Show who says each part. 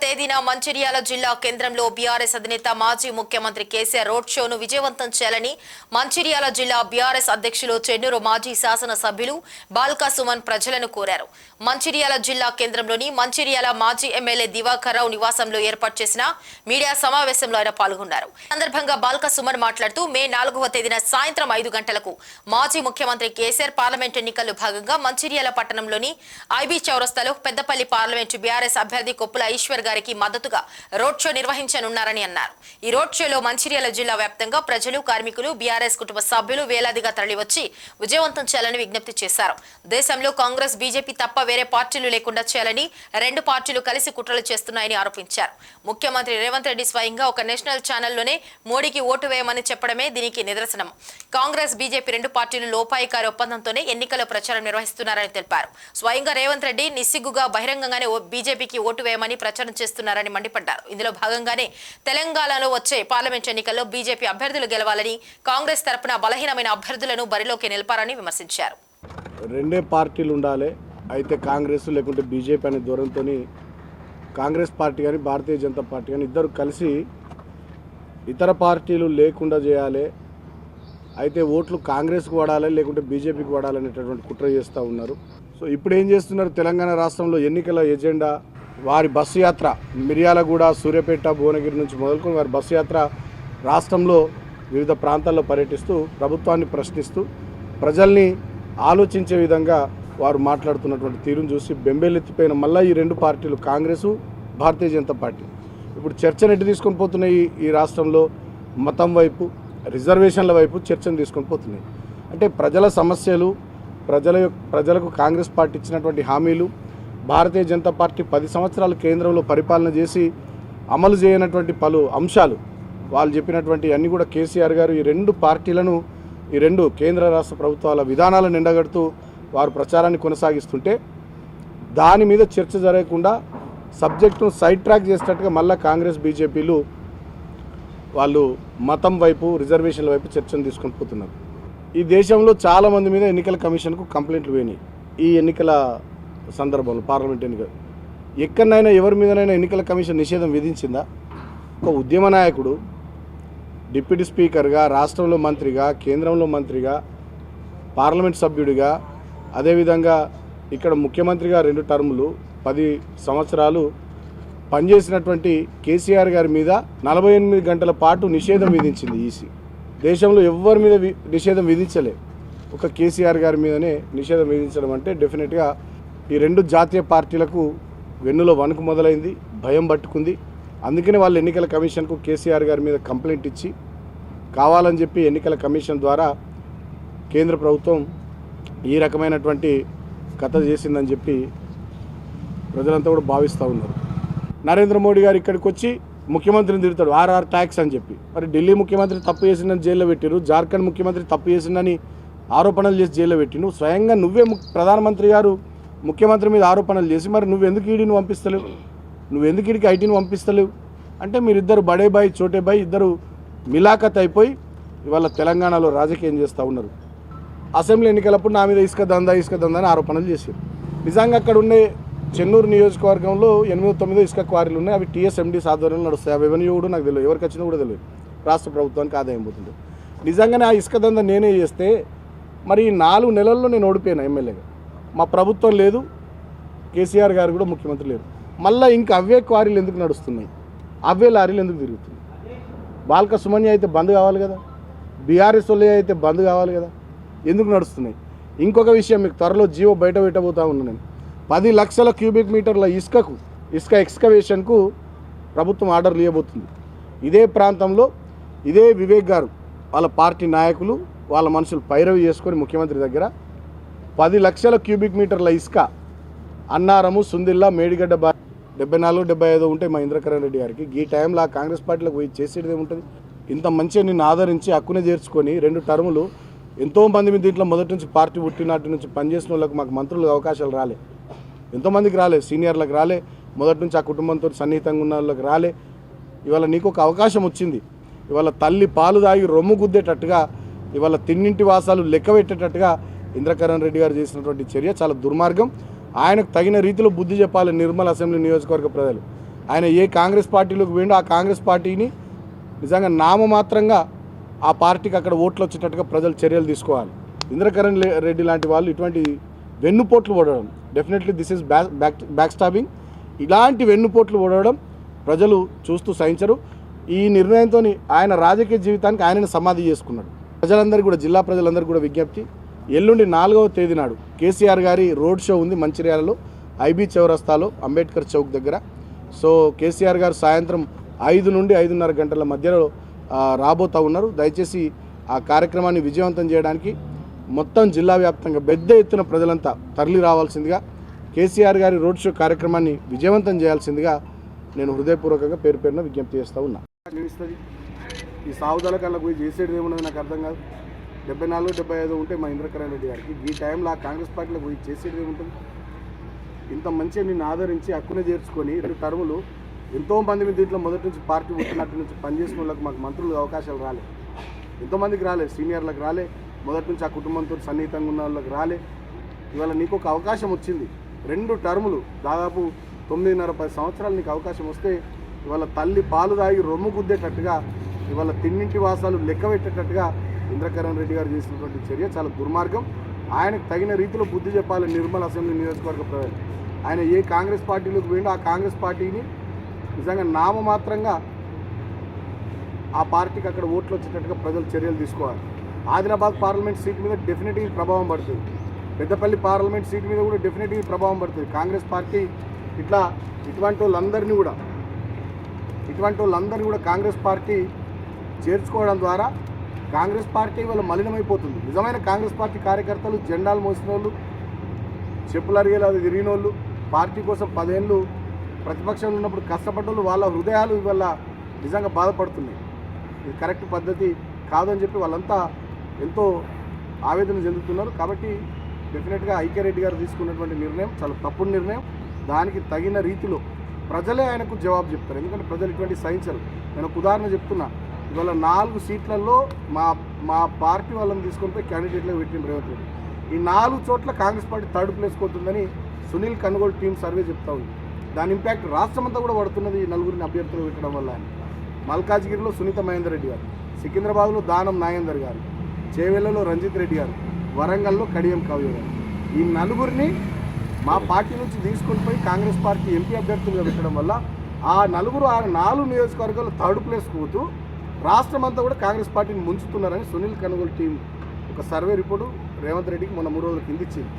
Speaker 1: తేదీన మంచిర్యాల జిల్లా కేంద్రంలో బీఆర్ఎస్ అధినేత మాజీ ముఖ్యమంత్రి కేసీఆర్ రోడ్ షోను విజయవంతం చేయాలని మంచిర్యాల జిల్లా బీఆర్ఎస్ అధ్యక్షులు చెన్నూరు మాజీ శాసన సభ్యులు బాల్కా సుమన్ ప్రజలను కోరారు. మంచిర్యాల జిల్లా కేంద్రంలోని మంచిర్యాల మాజీ ఎమ్మెల్యే దివాకర్ రావు నివాసంలో ఏర్పాటు చేసిన మీడియా సమావేశంలో ఆయన పాల్గొన్నారు. సందర్భంగా బాల్కా సుమన్ మాట్లాడుతూ మే 4వ తేదీన సాయంత్రం 5 గంటలకు మాజీ ముఖ్యమంత్రి కేసీఆర్ పార్లమెంట్ ఎన్నికల్లో భాగంగా మంచిర్యాల పట్టణంలోని ఐబీ చౌరస్తాలో పెద్దపల్లి పార్లమెంటు బీఆర్ఎస్ అభ్యర్థి కొప్పుల ఈశ్వర్ గారికి మద్దతుగా రోడ్ షో నిర్వహించనున్నారని అన్నారు. ఈ రోడ్ షోలో మంచిర్యాల జిల్లా వ్యాప్తంగా ప్రజలు, కార్మికులు, బీఆర్ఎస్ కుటుంబ సభ్యులు వేలాదిగా తరలివచ్చి విజయవంతం చేయాలని విజ్ఞప్తి చేశారు. దేశంలో కాంగ్రెస్, బీజేపీ తప్ప వేరే పార్టీలు లేకుండా చేయాలని రెండు పార్టీలు కలిసి కుట్రలు చేస్తున్నాయని ఆరోపించారు. ముఖ్యమంత్రి రేవంత్ రెడ్డి స్వయంగా ఒక నేషనల్ ఛానల్లోనే మోడీకి ఓటు వేయమని చెప్పడమే దీనికి నిదర్శనం. కాంగ్రెస్, బీజేపీ రెండు పార్టీలు లోపాయికారి ఒప్పందంతోనే ఎన్నికల ప్రచారం నిర్వహిస్తున్నారని తెలిపారు. స్వయంగా రేవంత్ రెడ్డి నిస్సిగ్గుగా బహిరంగంగానే బీజేపీకి ఓటు వేయమని ప్రచారం చేస్తున్నారని మండిపడ్డారు. ఇందులో భాగంగానే తెలంగాణలో వచ్చే పార్లమెంట్ ఎన్నికల్లో బీజేపీ అభ్యర్థులు గెలవాలని, కాంగ్రెస్ తరపున బలహీనమైన అభ్యర్థులను బరిలోకి నిలపారని విమర్శించారు.
Speaker 2: రెండే పార్టీలు ఉండాలి, అయితే కాంగ్రెస్ లేకుంటే బీజేపీ అనే దూరంతో కాంగ్రెస్ పార్టీ కానీ భారతీయ జనతా పార్టీ కానీ ఇద్దరు కలిసి ఇతర పార్టీలు లేకుండా చేయాలి, అయితే ఓట్లు కాంగ్రెస్కు పడాలి లేకుంటే బీజేపీకి పడాలనేటటువంటి కుట్ర చేస్తూ ఉన్నారు. సో ఇప్పుడు ఏం చేస్తున్నారు, తెలంగాణ రాష్ట్రంలో ఎన్నికల ఎజెండా వారి బస్సు యాత్ర మిర్యాలగూడ, సూర్యాపేట, భువనగిరి నుంచి మొదలుకొని వారి బస్సు యాత్ర రాష్ట్రంలో వివిధ ప్రాంతాల్లో పర్యటిస్తూ ప్రభుత్వాన్ని ప్రశ్నిస్తూ ప్రజల్ని ఆలోచించే విధంగా వారు మాట్లాడుతున్నటువంటి తీరును చూసి బెంబేలెత్తిపోయిన మళ్ళీ ఈ రెండు పార్టీలు కాంగ్రెసు, భారతీయ జనతా పార్టీ ఇప్పుడు చర్చను ఎటు తీసుకొని పోతున్నాయి, ఈ రాష్ట్రంలో మతం వైపు, రిజర్వేషన్ల వైపు చర్చను తీసుకొని పోతున్నాయి. అంటే ప్రజల సమస్యలు, ప్రజలకు కాంగ్రెస్ పార్టీ ఇచ్చినటువంటి హామీలు, భారతీయ జనతా పార్టీ 10 సంవత్సరాలు కేంద్రంలో పరిపాలన చేసి అమలు చేయనటువంటి పలు అంశాలు, వాళ్ళు చెప్పినటువంటి అన్నీ కూడా కేసీఆర్ గారు ఈ రెండు పార్టీలను, ఈ రెండు కేంద్ర రాష్ట్ర ప్రభుత్వాల విధానాలను ఎండగడుతూ వారు ప్రచారాన్ని కొనసాగిస్తుంటే దాని మీద చర్చ జరగకుండా సబ్జెక్టును సైడ్ ట్రాక్ చేసేటట్టుగా మళ్ళీ కాంగ్రెస్, బీజేపీలు వాళ్ళు మతం వైపు, రిజర్వేషన్ల వైపు చర్చను తీసుకొని పోతున్నారు. ఈ దేశంలో చాలామంది మీద ఎన్నికల కమిషన్కు కంప్లైంట్లు పోయినాయి. ఈ ఎన్నికల సందర్భంలో పార్లమెంట్ ఎన్నికలు ఎక్కడైనా ఎవరి మీదనైనా ఎన్నికల కమిషన్ నిషేధం విధించిందా? ఒక ఉద్యమ నాయకుడు, డిప్యూటీ స్పీకర్గా, రాష్ట్రంలో మంత్రిగా, కేంద్రంలో మంత్రిగా, పార్లమెంట్ సభ్యుడిగా, అదేవిధంగా ఇక్కడ ముఖ్యమంత్రిగా 2 టర్ములు 10 సంవత్సరాలు పనిచేసినటువంటి కేసీఆర్ గారి మీద 48 గంటల పాటు నిషేధం విధించింది ఈసీ. దేశంలో ఎవరి మీద నిషేధం విధించలే, ఒక కేసీఆర్ గారి మీదనే నిషేధం విధించడం అంటే డెఫినెట్గా ఈ రెండు జాతీయ పార్టీలకు వెన్నులో వణుకు మొదలైంది, భయం పట్టుకుంది. అందుకనే వాళ్ళు ఎన్నికల కమిషన్కు కేసీఆర్ గారి మీద కంప్లైంట్ ఇచ్చి కావాలని చెప్పి ఎన్నికల కమిషన్ ద్వారా కేంద్ర ప్రభుత్వం ఈ రకమైనటువంటి కథ చేసిందని చెప్పి ప్రజలంతా కూడా భావిస్తూ ఉన్నారు. నరేంద్ర మోడీ గారు ఇక్కడికి వచ్చి ముఖ్యమంత్రిని తిడతాడు, ఆర్ఆర్ ట్యాక్స్ అని చెప్పి. మరి ఢిల్లీ ముఖ్యమంత్రి తప్పు చేసిందని జైల్లో పెట్టిరు, జార్ఖండ్ ముఖ్యమంత్రి తప్పు చేసిందని ఆరోపణలు చేసి జైల్లో పెట్టిను. స్వయంగా నువ్వే ప్రధానమంత్రి గారు ముఖ్యమంత్రి మీద ఆరోపణలు చేసి మరి నువ్వెందుకు ఈడీని పంపిస్తలేవు, నువ్వెందుకు ఈడికి ఐటీని పంపిస్తలేవు అంటే మీరిద్దరు బడే బాయ్ చోటే బాయ్ ఇద్దరు మిలాఖత్ అయిపోయి ఇవాళ తెలంగాణలో రాజకీయం చేస్తూ ఉన్నారు. అసెంబ్లీ ఎన్నికలప్పుడు నా మీద ఇసుక దందా అని ఆరోపణలు చేశారు. నిజంగా అక్కడ ఉండే చెన్నూరు నియోజకవర్గంలో 8-9 ఇసుక క్వారీలు ఉన్నాయి. అవి టీఎస్ఎండీ ఆధ్వర్యంలో నడుస్తాయి. ఆ రెవెన్యూ కూడా నాకు తెలియదు, ఎవరికి వచ్చినా కూడా తెలియదు, రాష్ట్ర ప్రభుత్వానికి ఆదాయం పోతుంది. నిజంగానే ఆ ఇసుక దందా నేనే చేస్తే మరి 4 నెలల్లో నేను ఓడిపోయాను ఎమ్మెల్యేగా. మా ప్రభుత్వం లేదు, కేసీఆర్ గారు కూడా ముఖ్యమంత్రి లేరు. మళ్ళీ ఇంకా అవే క్వారీలు ఎందుకు నడుస్తున్నాయి, అవే లారీలు ఎందుకు తిరుగుతున్నాయి? బాల్క సుమన్య అయితే బంద్ కావాలి కదా, బీఆర్ఎస్ వాళ్ళే అయితే బంద్ కావాలి కదా, ఎందుకు నడుస్తున్నాయి? ఇంకొక విషయం మీకు త్వరలో జీవో బయట పెట్టబోతా ఉన్నాను నేను. 10 లక్షల క్యూబిక్ మీటర్ల ఇసుక ఎక్స్కవేషన్కు ప్రభుత్వం ఆర్డర్లు ఇవ్వబోతుంది. ఇదే ప్రాంతంలో ఇదే వివేక్ గారు వాళ్ళ పార్టీ నాయకులు వాళ్ళ మనుషులు పైరవి చేసుకొని ముఖ్యమంత్రి దగ్గర 10 లక్షల క్యూబిక్ మీటర్ల ఇసుక అన్నారము, సుందిల్లా, మేడిగడ్డ 74-75 ఉంటే మా ఇంద్రకరణ్ రెడ్డి గారికి ఈ టైంలో కాంగ్రెస్ పార్టీలకు పోయి చేసేది ఏముంటుంది? ఇంత మంచిగా నిన్ను ఆదరించి హక్కునే చేర్చుకొని 2 టర్ములు ఎంతోమంది మీద దీంట్లో మొదటి నుంచి పార్టీ పుట్టినాటి నుంచి పనిచేసిన వాళ్ళకు మాకు మంత్రులకు అవకాశాలు రాలే, ఎంతోమందికి రాలే, సీనియర్లకు రాలే, మొదటి నుంచి ఆ కుటుంబంతో సన్నిహితంగా ఉన్న వాళ్ళకి రాలే. ఇవాళ నీకు ఒక అవకాశం వచ్చింది. ఇవాళ తల్లి పాలు తాగి రొమ్ము గుద్దేటట్టుగా, ఇవాళ తిన్నింటి వాసాలు లెక్క పెట్టేటట్టుగా ఇంద్రకరణ్ రెడ్డి గారు చేసినటువంటి చర్య చాలా దుర్మార్గం. ఆయనకు తగిన రీతిలో బుద్ధి చెప్పాలి నిర్మల్ అసెంబ్లీ నియోజకవర్గ ప్రజలు. ఆయన ఏ కాంగ్రెస్ పార్టీలోకి పోయిండో ఆ కాంగ్రెస్ పార్టీని నిజంగా నామమాత్రంగా ఆ పార్టీకి అక్కడ ఓట్లు వచ్చేటట్టుగా ప్రజలు చర్యలు తీసుకోవాలి. ఇంద్రకరణ్ రెడ్డి లాంటి వాళ్ళు ఇటువంటి వెన్నుపోట్లు ఓడడం, definitely this is back stabbing. ఇలాంటి వెన్నుపోట్లు ఓడడం ప్రజలు చూస్తూ సహించరు. ఈ నిర్ణయంతో ఆయన రాజకీయ జీవితానికి ఆయనను సమాధి చేసుకున్నాడు. ప్రజలందరూ కూడా, జిల్లా ప్రజలందరూ కూడా విజ్ఞప్తి, ఎల్లుండి 4వ తేదీ నాడు కేసీఆర్ గారి రోడ్ షో ఉంది మంచిర్యాలలో, ఐబీ చౌరస్తాలో, అంబేద్కర్ చౌక్ దగ్గర. సో కేసీఆర్ గారు సాయంత్రం 5 నుండి 5:30 గంటల మధ్యలో రాబోతూ ఉన్నారు. దయచేసి ఆ కార్యక్రమాన్ని విజయవంతం చేయడానికి మొత్తం జిల్లా వ్యాప్తంగా పెద్ద ఎత్తున ప్రజలంతా తరలి రావాల్సిందిగా, కేసీఆర్ గారి రోడ్ షో కార్యక్రమాన్ని విజయవంతం చేయాల్సిందిగా నేను హృదయపూర్వకంగా పేరు పేరున విజ్ఞప్తి చేస్తూ ఉన్నా. ఈ సాగుదల కల్లా పోయి చేసేది ఏమున్నది నాకు అర్థం కాదు. 74, 75 ఉంటే మా ఇంద్రకరణ్ రెడ్డి గారికి ఈ టైంలో ఆ కాంగ్రెస్ పార్టీలో పోయి చేసేది ఏముంటుంది? ఇంత మంచిగా నిన్ను ఆదరించి హక్కునే చేర్చుకొని 2 టర్ములు ఎంతోమంది మీద దీంట్లో మొదటి నుంచి పార్టీ పుట్టినట్టు నుంచి పనిచేసిన వాళ్ళకి మాకు మంత్రులు అవకాశాలు రాలే, ఎంతోమందికి రాలే, సీనియర్లకు రాలే, మొదటి నుంచి ఆ కుటుంబంతో సన్నిహితంగా ఉన్న వాళ్ళకి రాలే. ఇవాళ నీకు ఒక అవకాశం వచ్చింది. 2 టర్ములు దాదాపు 9.5-10 సంవత్సరాలు నీకు అవకాశం వస్తే ఇవాళ తల్లి పాలు తాగి రొమ్ము గుద్దేటట్టుగా, ఇవాళ తిన్నింటి వాసాలు లెక్క పెట్టేటట్టుగా ఇంద్రకరణ్ రెడ్డి గారు చేసినటువంటి చర్య చాలా దుర్మార్గం. ఆయనకు తగిన రీతిలో బుద్ధి చెప్పాలి నిర్మల్ అసెంబ్లీ నియోజకవర్గ ప్రజలు. ఆయన ఏ కాంగ్రెస్ పార్టీలోకి పోయిండో ఆ కాంగ్రెస్ పార్టీని నిజంగా నామమాత్రంగా ఆ పార్టీకి అక్కడ ఓట్లు వచ్చేటట్టుగా ప్రజలు చర్యలు తీసుకోవాలి. ఆదిలాబాద్ పార్లమెంట్ సీట్ మీద డెఫినెట్గా ప్రభావం పడుతుంది. పెద్దపల్లి పార్లమెంట్ సీట్ మీద కూడా డెఫినెట్గా ప్రభావం పడుతుంది. కాంగ్రెస్ పార్టీ ఇటువంటి వాళ్ళందరినీ కూడా కాంగ్రెస్ పార్టీ చేర్చుకోవడం ద్వారా కాంగ్రెస్ పార్టీ వాళ్ళ మలినమైపోతుంది. నిజమైన కాంగ్రెస్ పార్టీ కార్యకర్తలు, జెండాలు మోసిన వాళ్ళు, చెప్పులు అరిగేలు అది తిరిగిన వాళ్ళు, పార్టీ కోసం 10 ఏళ్ళు ప్రతిపక్షంలో ఉన్నప్పుడు కష్టపడ్డోళ్ళు, వాళ్ళ హృదయాలు ఇవాళ నిజంగా బాధపడుతున్నాయి. ఇది కరెక్ట్ పద్ధతి కాదని చెప్పి వాళ్ళంతా ఎంతో ఆవేదన చెందుతున్నారు. కాబట్టి డెఫినెట్గా ఐక్యరెడ్డి గారు తీసుకున్నటువంటి నిర్ణయం చాలా తప్పుడు నిర్ణయం. దానికి తగిన రీతిలో ప్రజలే ఆయనకు జవాబు చెప్తారు. ఎందుకంటే ప్రజలు ఇటువంటి సహించరు. నేను ఒక ఉదాహరణ చెప్తున్నా. ఇవాళ 4 సీట్లలో మా పార్టీ వాళ్ళని తీసుకొని పోయి క్యాండిడేట్లకు పెట్టిన రేవంత్ రెడ్డి. ఈ 4 చోట్ల కాంగ్రెస్ పార్టీ 3rd ప్లేస్ పోతుందని సునీల్ కనుగోలు టీం సర్వే చెప్తా ఉంది. దాని ఇంపాక్ట్ రాష్ట్రమంతా కూడా పడుతున్నది ఈ 4 అభ్యర్థులు పెట్టడం వల్ల. మల్కాజ్గిరిలో సునీత మహేందర్ రెడ్డి గారు, సికింద్రాబాద్లో దానం నాగేందర్ గారు, చేవెళ్లలో రంజిత్ రెడ్డి గారు, వరంగల్లో కడియం కావ్య గారు, ఈ 4 మా పార్టీ నుంచి తీసుకొని పోయి కాంగ్రెస్ పార్టీ ఎంపీ అభ్యర్థులుగా పెట్టడం వల్ల ఆ 4 నియోజకవర్గాల్లో 3rd ప్లేస్ పోతూ రాష్ట్రమంతా కూడా కాంగ్రెస్ పార్టీని ముంచుతున్నారని సునీల్ కనుగోలు టీం ఒక సర్వే రిపోర్టు రేవంత్ రెడ్డికి మొన్న 3 రోజుల కింద ఇచ్చింది.